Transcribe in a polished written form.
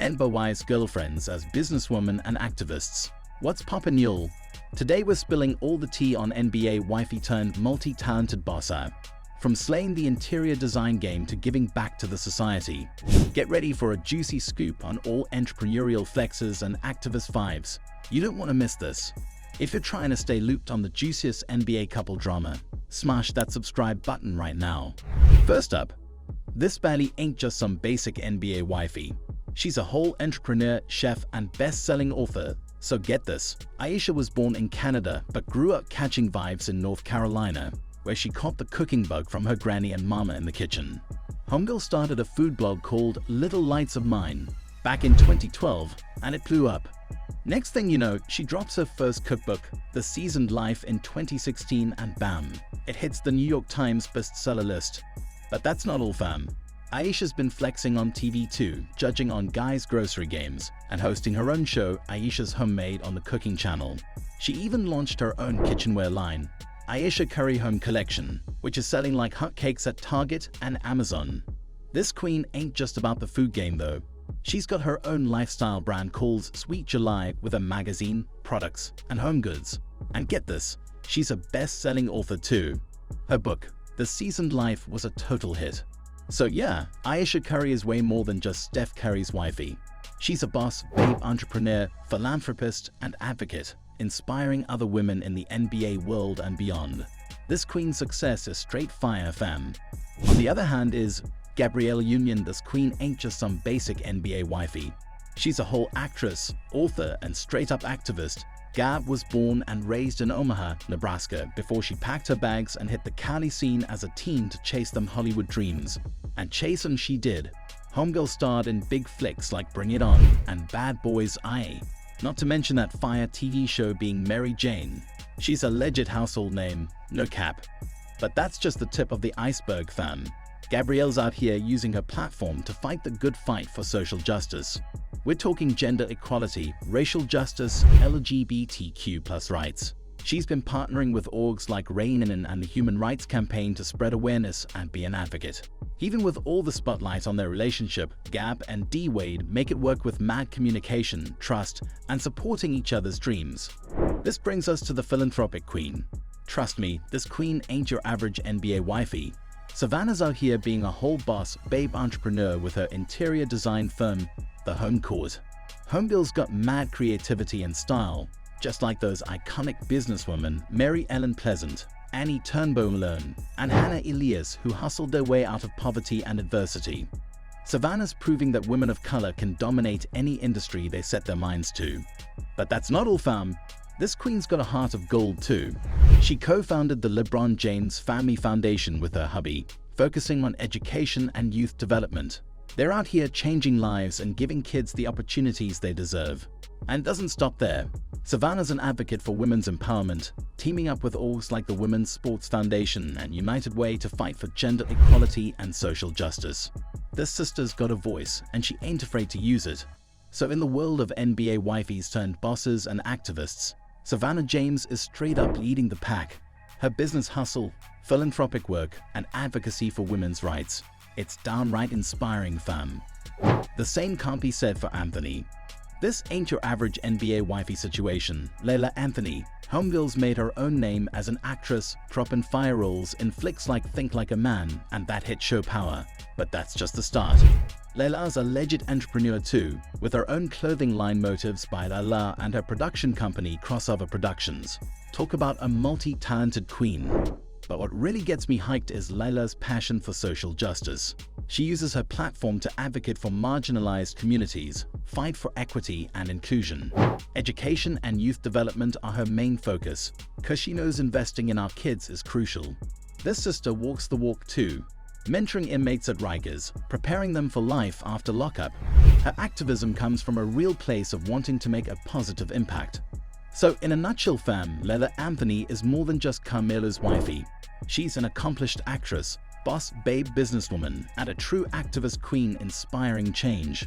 NBA-wise girlfriends as businesswomen and activists. What's poppin' y'all? Today we're spilling all the tea on NBA wifey turned multi-talented bosser. From slaying the interior design game to giving back to the society. Get ready for a juicy scoop on all entrepreneurial flexes and activist vibes. You don't want to miss this. If you're trying to stay looped on the juiciest NBA couple drama, smash that subscribe button right now. First up, this baddie ain't just some basic NBA wifey. She's a whole entrepreneur, chef, and best-selling author. So get this, Ayesha was born in Canada but grew up catching vibes in North Carolina, where she caught the cooking bug from her granny and mama in the kitchen. Homegirl started a food blog called Little Lights of Mine back in 2012, and it blew up. Next thing you know, she drops her first cookbook, The Seasoned Life, in 2016, and bam, it hits the New York Times bestseller list. But that's not all, fam. Ayesha's been flexing on TV too, judging on Guy's grocery games, and hosting her own show, Ayesha's Homemade, on the Cooking Channel. She even launched her own kitchenware line, Ayesha Curry Home Collection, which is selling like hotcakes at Target and Amazon. This queen ain't just about the food game though. She's got her own lifestyle brand called Sweet July with a magazine, products, and home goods. And get this, she's a best-selling author too. Her book, The Seasoned Life, was a total hit. So yeah, Ayesha Curry is way more than just Steph Curry's wifey. She's a boss, babe, entrepreneur, philanthropist, and advocate, inspiring other women in the NBA world and beyond. This queen's success is straight fire, fam. On the other hand is Gabrielle Union. This queen ain't just some basic NBA wifey. She's a whole actress, author, and straight-up activist. Gab was born and raised in Omaha, Nebraska, before she packed her bags and hit the Cali scene as a teen to chase them Hollywood dreams. And chase 'em she did. Homegirl starred in big flicks like Bring It On and Bad Boys I. Not to mention that fire TV show being Mary Jane. She's a legit household name, no cap. But that's just the tip of the iceberg, fam. Gabrielle's out here using her platform to fight the good fight for social justice. We're talking gender equality, racial justice, LGBTQ+ rights. She's been partnering with orgs like Rain and the Human Rights Campaign to spread awareness and be an advocate. Even with all the spotlight on their relationship, Gab and D-Wade make it work with mad communication, trust, and supporting each other's dreams. This brings us to the philanthropic queen. Trust me, this queen ain't your average NBA wifey. Savannah's out here being a whole boss, babe entrepreneur with her interior design firm, The Home Court. Homegirl's got mad creativity and style, just like those iconic businesswomen Mary Ellen Pleasant, Annie Turnbull, and Hannah Elias, who hustled their way out of poverty and adversity. Savannah's proving that women of color can dominate any industry they set their minds to. But that's not all, fam. This queen's got a heart of gold too. She co-founded the LeBron James Family Foundation with her hubby, focusing on education and youth development. They're out here changing lives and giving kids the opportunities they deserve. And it doesn't stop there. Savannah's an advocate for women's empowerment, teaming up with orgs like the Women's Sports Foundation and United Way to fight for gender equality and social justice. This sister's got a voice, and she ain't afraid to use it. So in the world of NBA wifeys turned bosses and activists, Savannah James is straight up leading the pack. Her business hustle, philanthropic work, and advocacy for women's rights. It's downright inspiring, fam. The same can't be said for Anthony. This ain't your average NBA wifey situation. Layla Anthony, homegirl's made her own name as an actress, dropping fire roles in flicks like Think Like a Man and that hit show Power. But that's just the start. Layla's a legit entrepreneur too, with her own clothing line Motives by Layla and her production company Crossover Productions. Talk about a multi-talented queen. But what really gets me hyped is Layla's passion for social justice. She uses her platform to advocate for marginalized communities, fight for equity and inclusion. Education and youth development are her main focus, because she knows investing in our kids is crucial. This sister walks the walk too, mentoring inmates at Rikers, preparing them for life after lockup. Her activism comes from a real place of wanting to make a positive impact. So in a nutshell, fam, Layla Anthony is more than just Carmelo's wifey. She's an accomplished actress, boss babe businesswoman, and a true activist queen inspiring change.